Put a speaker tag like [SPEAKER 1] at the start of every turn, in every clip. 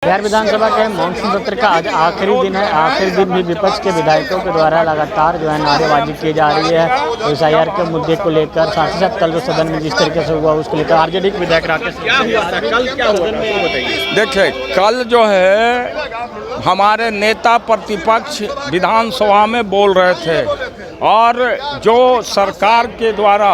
[SPEAKER 1] बिहार विधानसभा के मानसून सत्र का आज आखिरी दिन है। आखिरी दिन भी विपक्ष के विधायकों के द्वारा लगातार नारेबाजी की जा रही है एसआईआर के मुद्दे को लेकर। साथ ही साथ कल जो सदन में जिस तरीके से हुआ उसको लेकर आरजेडी के विधायक राकेश कल क्या हुआ बताइए।
[SPEAKER 2] देखिए, कल जो है हमारे नेता प्रतिपक्ष विधानसभा में बोल रहे थे और जो सरकार के द्वारा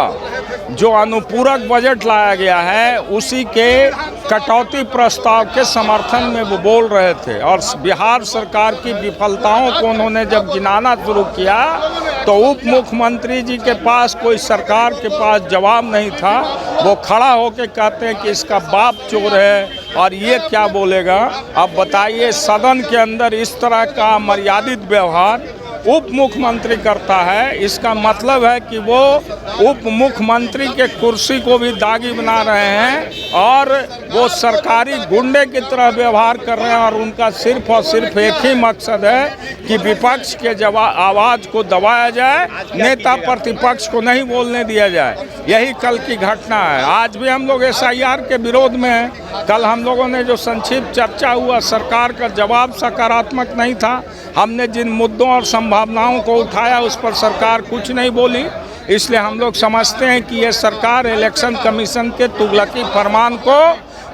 [SPEAKER 2] जो अनुपूरक बजट लाया गया है उसी के कटौती प्रस्ताव के समर्थन में वो बोल रहे थे और बिहार सरकार की विफलताओं को उन्होंने जब गिनाना शुरू किया तो उप मुख्यमंत्री जी के पास कोई सरकार के पास जवाब नहीं था। वो खड़ा होकर कहते हैं कि इसका बाप चोर है और ये क्या बोलेगा। अब बताइए, सदन के अंदर इस तरह का मर्यादित व्यवहार उप मुख्यमंत्री करता है, इसका मतलब है कि वो उप मुख्यमंत्री के कुर्सी को भी दागी बना रहे हैं और वो सरकारी गुंडे की तरह व्यवहार कर रहे हैं और उनका सिर्फ और सिर्फ एक ही मकसद है कि विपक्ष के आवाज़ को दबाया जाए, नेता प्रतिपक्ष को नहीं बोलने दिया जाए। यही कल की घटना है। आज भी हम लोग एसआईआर के विरोध में हैं। कल हम लोगों ने जो संक्षिप्त चर्चा हुआ, सरकार का जवाब सकारात्मक नहीं था। हमने जिन मुद्दों और संभावनाओं को उठाया उस पर सरकार कुछ नहीं बोली। इसलिए हम लोग समझते हैं कि ये सरकार इलेक्शन कमीशन के तुगलकी फरमान को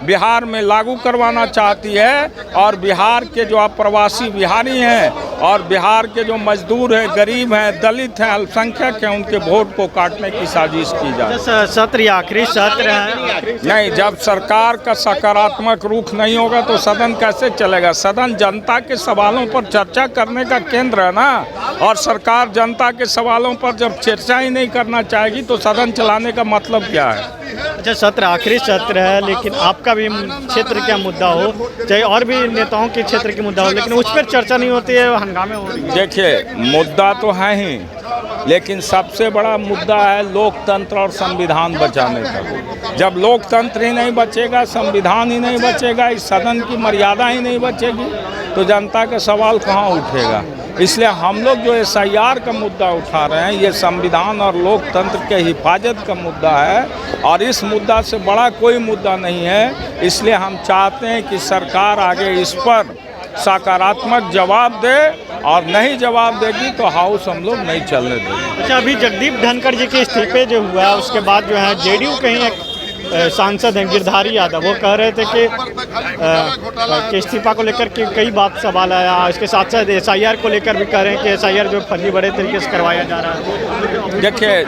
[SPEAKER 2] बिहार में लागू करवाना चाहती है और बिहार के जो अप्रवासी बिहारी हैं और बिहार के जो मजदूर हैं, गरीब हैं, दलित हैं, अल्पसंख्यक हैं, उनके वोट को काटने की साजिश की जाए।
[SPEAKER 1] सत्र आखिरी सत्र है।
[SPEAKER 2] नहीं, जब सरकार का सकारात्मक रुख नहीं होगा तो सदन कैसे चलेगा। सदन जनता के सवालों पर चर्चा करने का केंद्र है ना, और सरकार जनता के सवालों पर जब चर्चा ही नहीं करना चाहेगी तो सदन चलाने का मतलब क्या है।
[SPEAKER 1] अच्छा, सत्र आखिरी सत्र है, लेकिन आपका भी क्षेत्र का मुद्दा हो चाहे और भी नेताओं के क्षेत्र की मुद्दा हो, लेकिन उस पर चर्चा नहीं होती है, हंगामे हो रही है।
[SPEAKER 2] देखिए, मुद्दा तो है ही, लेकिन सबसे बड़ा मुद्दा है लोकतंत्र और संविधान बचाने का। जब लोकतंत्र ही नहीं बचेगा, संविधान ही नहीं बचेगा, इस सदन की मर्यादा ही नहीं बचेगी तो जनता का सवाल कहाँ उठेगा। इसलिए हम लोग जो एसआईआर का मुद्दा उठा रहे हैं, ये संविधान और लोकतंत्र के हिफाजत का मुद्दा है और इस मुद्दा से बड़ा कोई मुद्दा नहीं है। इसलिए हम चाहते हैं कि सरकार आगे इस पर सकारात्मक जवाब दे और नहीं जवाब देगी तो हाउस हम लोग नहीं चलने देंगे।
[SPEAKER 1] अच्छा, अभी जगदीप धनखड़ जी के इस्तीफे जो हुआ है उसके बाद जो है जेडीयू कहीं एक सांसद हैं गिरधारी यादव, वो कह रहे थे कि इस्तीफा को लेकर के कई बात सवाल आया। इसके साथ साथ एसआईआर को लेकर भी कह रहे हैं कि एसआईआर जो फर्जी बड़े तरीके से करवाया जा रहा है।
[SPEAKER 2] देखिए,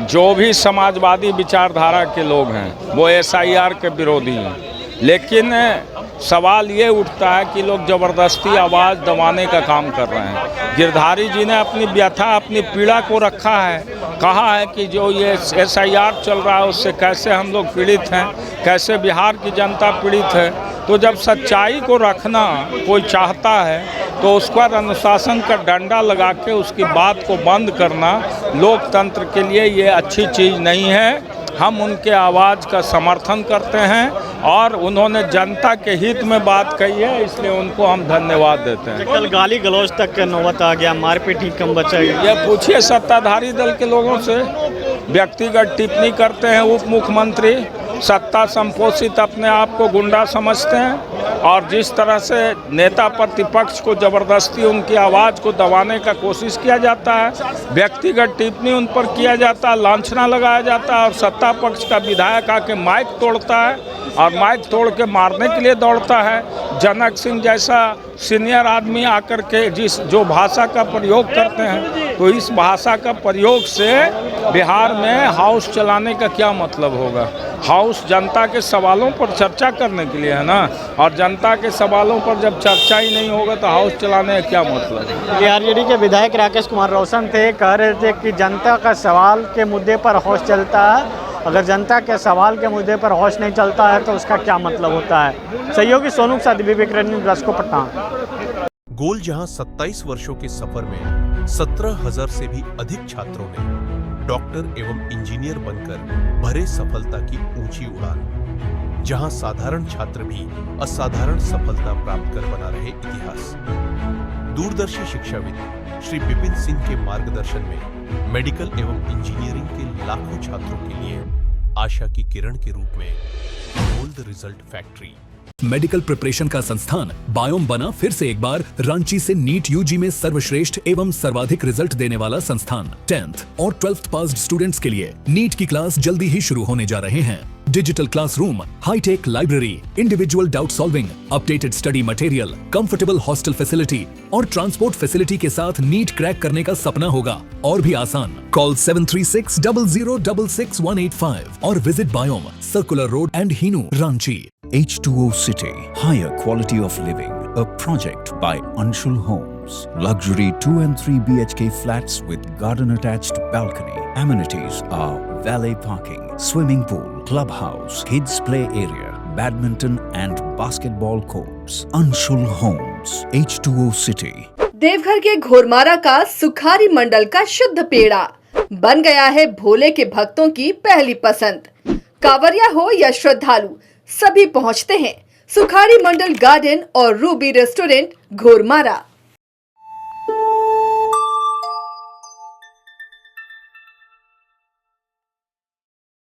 [SPEAKER 2] जो भी समाजवादी विचारधारा के लोग हैं वो एसआईआर के विरोधी हैं, लेकिन सवाल ये उठता है कि लोग ज़बरदस्ती आवाज़ दबाने का काम कर रहे हैं। गिरधारी जी ने अपनी व्यथा, अपनी पीड़ा को रखा है, कहा है कि जो ये एसआईआर चल रहा है उससे कैसे हम लोग पीड़ित हैं, कैसे बिहार की जनता पीड़ित है। तो जब सच्चाई को रखना कोई चाहता है तो उस पर अनुशासन का डंडा लगा के उसकी बात को बंद करना लोकतंत्र के लिए ये अच्छी चीज़ नहीं है। हम उनके आवाज़ का समर्थन करते हैं और उन्होंने जनता के हित में बात कही है, इसलिए उनको हम धन्यवाद देते हैं।
[SPEAKER 1] कल गाली गलौज तक नौबत आ गया, मारपीट ही कम बचेगी।
[SPEAKER 2] ये पूछिए सत्ताधारी दल के लोगों से। व्यक्तिगत टिप्पणी करते हैं उप मुख्यमंत्री, सत्ता संपोषित अपने आप को गुंडा समझते हैं और जिस तरह से नेता प्रतिपक्ष को ज़बरदस्ती उनकी आवाज़ को दबाने का कोशिश किया जाता है, व्यक्तिगत टिप्पणी उन पर किया जाता है, लांछना लगाया जाता है और सत्ता पक्ष का विधायक आके माइक तोड़ता है और माइक तोड़ के मारने के लिए दौड़ता है। जनक सिंह जैसा सीनियर आदमी आकर के जो भाषा का प्रयोग करते हैं, तो इस भाषा का प्रयोग से बिहार में हाउस चलाने का क्या मतलब होगा। हाउस जनता के सवालों पर चर्चा करने के लिए है ना, और जनता के सवालों पर जब चर्चा ही नहीं होगा तो हाउस चलाने का क्या मतलब।
[SPEAKER 1] आरजेडी के विधायक राकेश कुमार रोशन थे, कह रहे थे कि जनता का सवाल के मुद्दे पर हाउस चलता है, अगर जनता के सवाल के मुद्दे पर हाउस नहीं चलता है तो उसका क्या मतलब होता है। सहयोगी सोनू के साथ विवेक रंजन, रस्को पटना।
[SPEAKER 3] गोल जहां 27 वर्षों के सफर में 17,000 से भी अधिक छात्रों ने डॉक्टर एवं इंजीनियर बनकर भरे सफलता की ऊंची उड़ान, जहां साधारण छात्र भी असाधारण सफलता प्राप्त कर बना रहे इतिहास। दूरदर्शी शिक्षाविद श्री विपिन सिंह के मार्गदर्शन में मेडिकल एवं इंजीनियरिंग के लाखों छात्रों के लिए आशा की किरण के रूप में gold result factory
[SPEAKER 4] medical preparation का संस्थान बायोम बना फिर से एक बार रांची से नीट यूजी में सर्वश्रेष्ठ एवं सर्वाधिक रिजल्ट देने वाला संस्थान। 10th और 12th पास्ड स्टूडेंट्स के लिए नीट की क्लास जल्दी ही शुरू होने जा रहे हैं। Digital classroom, hi-tech library, individual doubt solving, updated study material, comfortable hostel facility और ट्रांसपोर्ट फैसिलिटी के साथ नीट क्रैक करने का सपना होगा और भी आसान। कॉल 7360066185 और visit Biome, circular road and Hinoo, Ranchi.
[SPEAKER 5] H2O City, higher quality of living, a project by Anshul Homes. Luxury 2 and 3 BHK flats with garden attached balcony. Amenities are valet parking, swimming pool, clubhouse, kids play area, badminton and basketball courts. Anshul Homes, H2O City.
[SPEAKER 6] Deoghar के घोरमारा का सुखारी मंडल का शुद्ध पेड़ा बन गया है भोले के भक्तों की पहली पसंद। कांवरिया हो या श्रद्धालु, सभी पहुंचते हैं सुखारी मंडल गार्डन और रूबी रेस्टोरेंट घोरमारा।